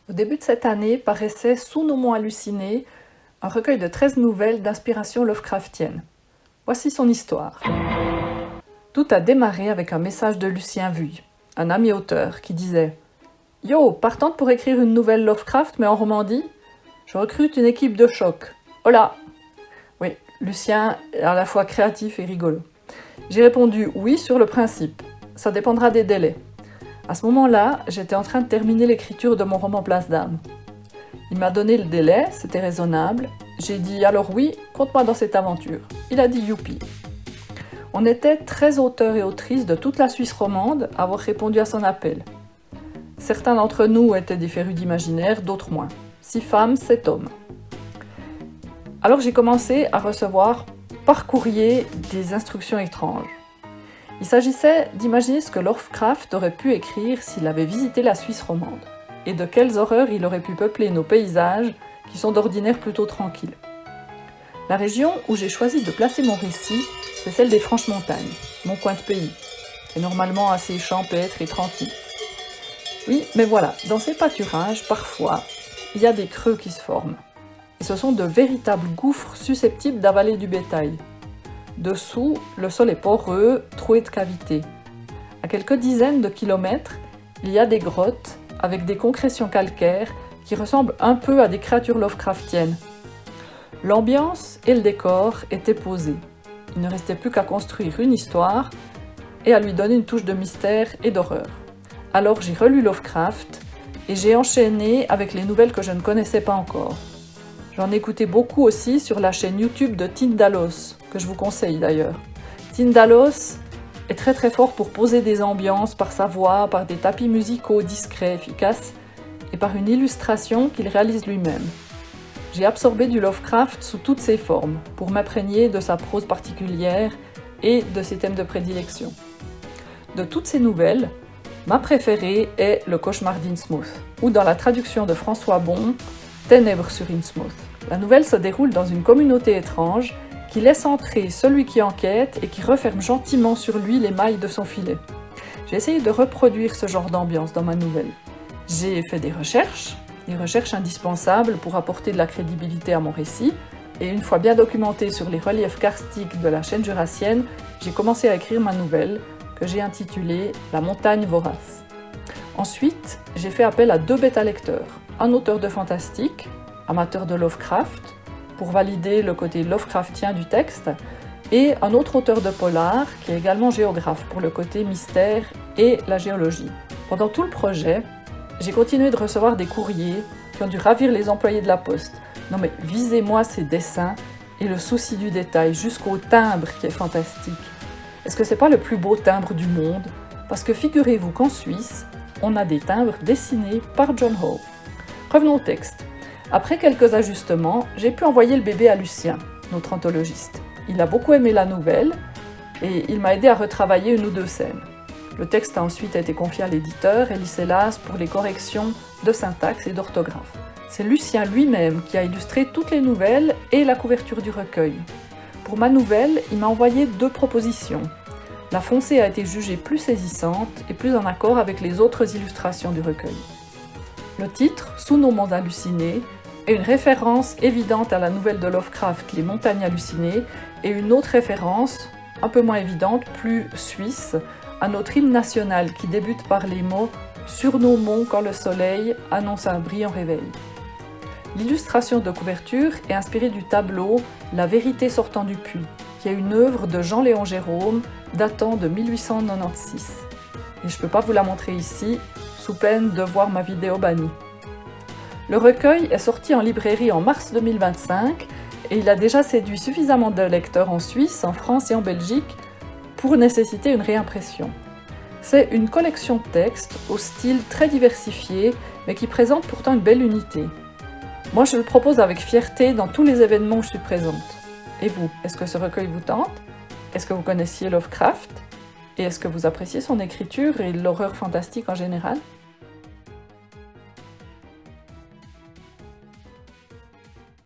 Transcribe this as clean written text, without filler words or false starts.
Au début de cette année paraissait Sous nos monts hallucinés, un recueil de 13 nouvelles d'inspiration Lovecraftienne. Voici son histoire. Tout a démarré avec un message de Lucien Vuille, un ami auteur, qui disait « Yo, partante pour écrire une nouvelle Lovecraft mais en romandie? Je recrute une équipe de choc. Hola !» Oui, Lucien est à la fois créatif et rigolo. J'ai répondu « Oui sur le principe. Ça dépendra des délais. » À ce moment-là, j'étais en train de terminer l'écriture de mon roman Place d'âme. Il m'a donné le délai, c'était raisonnable. J'ai dit « Alors oui, compte-moi dans cette aventure. » Il a dit « Youpi !» On était 13 auteurs et autrices de toute la Suisse romande à avoir répondu à son appel. Certains d'entre nous étaient des férus d'imaginaire, d'autres moins. 6 femmes, 7 hommes. Alors j'ai commencé à recevoir par courrier des instructions étranges. Il s'agissait d'imaginer ce que Lovecraft aurait pu écrire s'il avait visité la Suisse romande, et de quelles horreurs il aurait pu peupler nos paysages, qui sont d'ordinaire plutôt tranquilles. La région où j'ai choisi de placer mon récit, c'est celle des Franches-Montagnes, mon coin de pays, et normalement assez champêtre et tranquille. Oui, mais voilà, dans ces pâturages, parfois, il y a des creux qui se forment, et ce sont de véritables gouffres susceptibles d'avaler du bétail. Dessous, le sol est poreux, troué de cavités. À quelques dizaines de kilomètres, il y a des grottes avec des concrétions calcaires qui ressemblent un peu à des créatures Lovecraftiennes. L'ambiance et le décor étaient posés. Il ne restait plus qu'à construire une histoire et à lui donner une touche de mystère et d'horreur. Alors j'ai relu Lovecraft et j'ai enchaîné avec les nouvelles que je ne connaissais pas encore. J'en écoutais beaucoup aussi sur la chaîne YouTube de Tindalos, que je vous conseille d'ailleurs. Tindalos est très très fort pour poser des ambiances par sa voix, par des tapis musicaux discrets, efficaces, et par une illustration qu'il réalise lui-même. J'ai absorbé du Lovecraft sous toutes ses formes, pour m'imprégner de sa prose particulière et de ses thèmes de prédilection. De toutes ces nouvelles, ma préférée est Le cauchemar d'Innsmouth, ou dans la traduction de François Bon, Ténèbres sur Innsmouth. La nouvelle se déroule dans une communauté étrange qui laisse entrer celui qui enquête et qui referme gentiment sur lui les mailles de son filet. J'ai essayé de reproduire ce genre d'ambiance dans ma nouvelle. J'ai fait des recherches indispensables pour apporter de la crédibilité à mon récit, et une fois bien documenté sur les reliefs karstiques de la chaîne jurassienne, j'ai commencé à écrire ma nouvelle, que j'ai intitulée « La montagne vorace ». Ensuite, j'ai fait appel à 2 bêta-lecteurs, un auteur de fantastique, amateur de Lovecraft, pour valider le côté Lovecraftien du texte, et un autre auteur de polar, qui est également géographe, pour le côté mystère et la géologie. Pendant tout le projet, j'ai continué de recevoir des courriers qui ont dû ravir les employés de la poste. Non mais visez-moi ces dessins et le souci du détail, jusqu'au timbre qui est fantastique. Est-ce que c'est pas le plus beau timbre du monde? Parce que figurez-vous qu'en Suisse, on a des timbres dessinés par John Hall. Revenons au texte. Après quelques ajustements, j'ai pu envoyer le bébé à Lucien, notre anthologiste. Il a beaucoup aimé la nouvelle et il m'a aidé à retravailler 1 ou 2 scènes. Le texte a ensuite été confié à l'éditeur Elie Selas pour les corrections de syntaxe et d'orthographe. C'est Lucien lui-même qui a illustré toutes les nouvelles et la couverture du recueil. Pour ma nouvelle, il m'a envoyé 2 propositions. La foncée a été jugée plus saisissante et plus en accord avec les autres illustrations du recueil. Le titre, Sous nos monts hallucinés, est une référence évidente à la nouvelle de Lovecraft, Les montagnes hallucinées, et une autre référence, un peu moins évidente, plus suisse, à notre hymne national qui débute par les mots « Sur nos monts quand le soleil annonce un brillant réveil ». L'illustration de couverture est inspirée du tableau « La vérité sortant du puits », qui est une œuvre de Jean-Léon Gérôme datant de 1896. Et je ne peux pas vous la montrer ici, sous peine de voir ma vidéo bannie. Le recueil est sorti en librairie en mars 2025 et il a déjà séduit suffisamment de lecteurs en Suisse, en France et en Belgique pour nécessiter une réimpression. C'est une collection de textes au style très diversifié mais qui présente pourtant une belle unité. Moi je le propose avec fierté dans tous les événements où je suis présente. Et vous, est-ce que ce recueil vous tente? Est-ce que vous connaissiez Lovecraft? Et est-ce que vous appréciez son écriture et l'horreur fantastique en général?